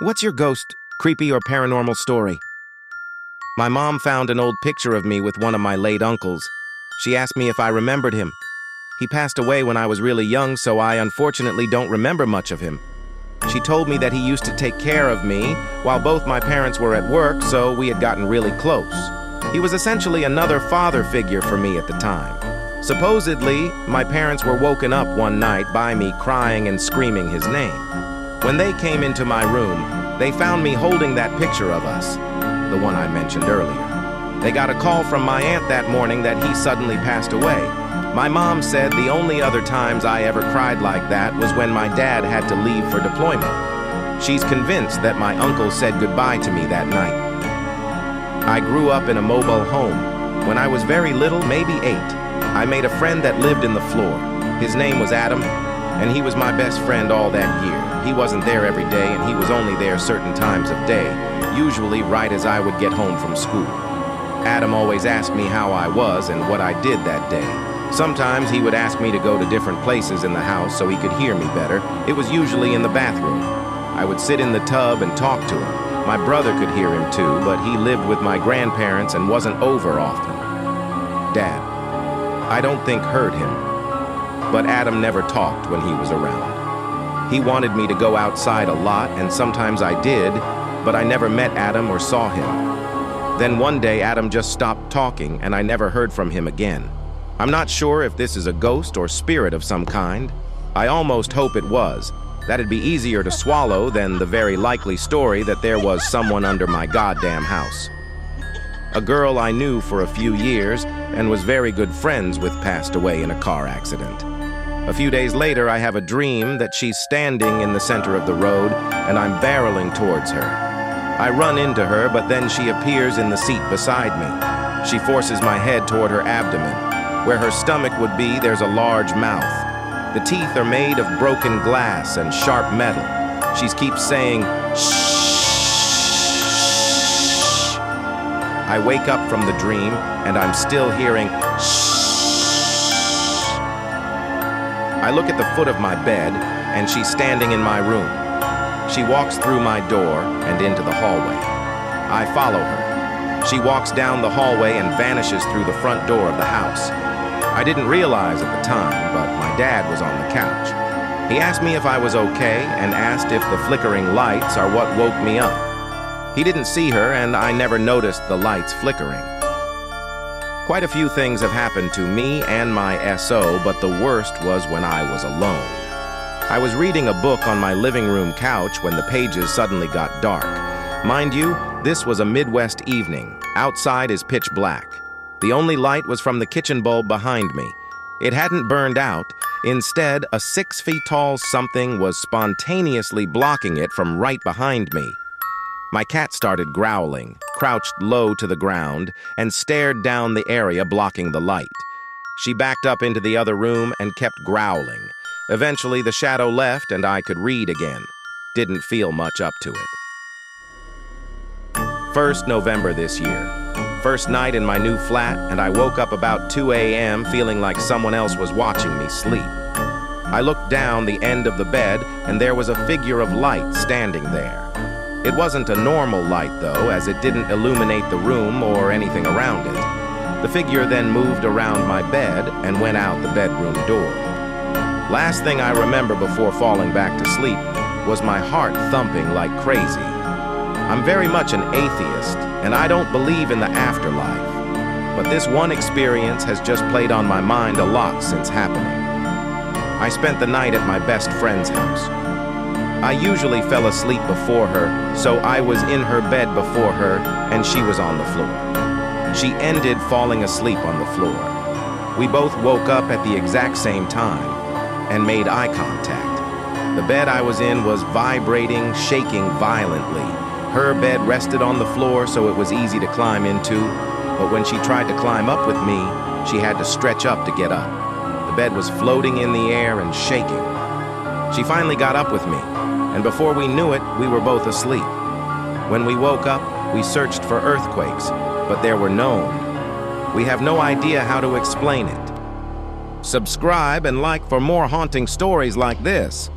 What's your ghost, creepy or paranormal story? My mom found an old picture of me with one of my late uncles. She asked me if I remembered him. He passed away when I was really young, so I unfortunately don't remember much of him. She told me that he used to take care of me while both my parents were at work, so we had gotten really close. He was essentially another father figure for me at the time. Supposedly, my parents were woken up one night by me crying and screaming his name. When they came into my room, they found me holding that picture of us, the one I mentioned earlier. They got a call from my aunt that morning that he suddenly passed away. My mom said the only other times I ever cried like that was when my dad had to leave for deployment. She's convinced that my uncle said goodbye to me that night. I grew up in a mobile home. When I was very little, maybe 8, I made a friend that lived in the floor. His name was Adam, and he was my best friend all that year. He wasn't there every day, and he was only there certain times of day, usually right as I would get home from school. Adam always asked me how I was and what I did that day. Sometimes he would ask me to go to different places in the house so he could hear me better. It was usually in the bathroom. I would sit in the tub and talk to him. My brother could hear him too, but he lived with my grandparents and wasn't over often. Dad, I don't think heard him, but Adam never talked when he was around. He wanted me to go outside a lot, and sometimes I did, but I never met Adam or saw him. Then one day Adam just stopped talking and I never heard from him again. I'm not sure if this is a ghost or spirit of some kind. I almost hope it was. That'd be easier to swallow than the very likely story that there was someone under my goddamn house. A girl I knew for a few years and was very good friends with passed away in a car accident. A few days later, I have a dream that she's standing in the center of the road and I'm barreling towards her. I run into her, but then she appears in the seat beside me. She forces my head toward her abdomen. Where her stomach would be, there's a large mouth. The teeth are made of broken glass and sharp metal. She keeps saying, "Shh." I wake up from the dream and I'm still hearing, "Shh." I look at the foot of my bed and she's standing in my room. She walks through my door and into the hallway. I follow her. She walks down the hallway and vanishes through the front door of the house. I didn't realize at the time, but my dad was on the couch. He asked me if I was okay and asked if the flickering lights are what woke me up. He didn't see her and I never noticed the lights flickering. Quite a few things have happened to me and my SO, but the worst was when I was alone. I was reading a book on my living room couch when the pages suddenly got dark. Mind you, this was a Midwest evening. Outside is pitch black. The only light was from the kitchen bulb behind me. It hadn't burned out. Instead, a 6 feet tall something was spontaneously blocking it from right behind me. My cat started growling, crouched low to the ground, and stared down the area blocking the light. She backed up into the other room and kept growling. Eventually, the shadow left and I could read again. Didn't feel much up to it. 1st November this year. First night in my new flat, and I woke up about 2 a.m. feeling like someone else was watching me sleep. I looked down the end of the bed, and there was a figure of light standing there. It wasn't a normal light, though, as it didn't illuminate the room or anything around it. The figure then moved around my bed and went out the bedroom door. Last thing I remember before falling back to sleep was my heart thumping like crazy. I'm very much an atheist, and I don't believe in the afterlife. But this one experience has just played on my mind a lot since happening. I spent the night at my best friend's house. I usually fell asleep before her, so I was in her bed before her, and she was on the floor. She ended falling asleep on the floor. We both woke up at the exact same time and made eye contact. The bed I was in was vibrating, shaking violently. Her bed rested on the floor, so it was easy to climb into, but when she tried to climb up with me, she had to stretch up to get up. The bed was floating in the air and shaking. She finally got up with me, and before we knew it, we were both asleep. When we woke up, we searched for earthquakes, but there were none. We have no idea how to explain it. Subscribe and like for more haunting stories like this.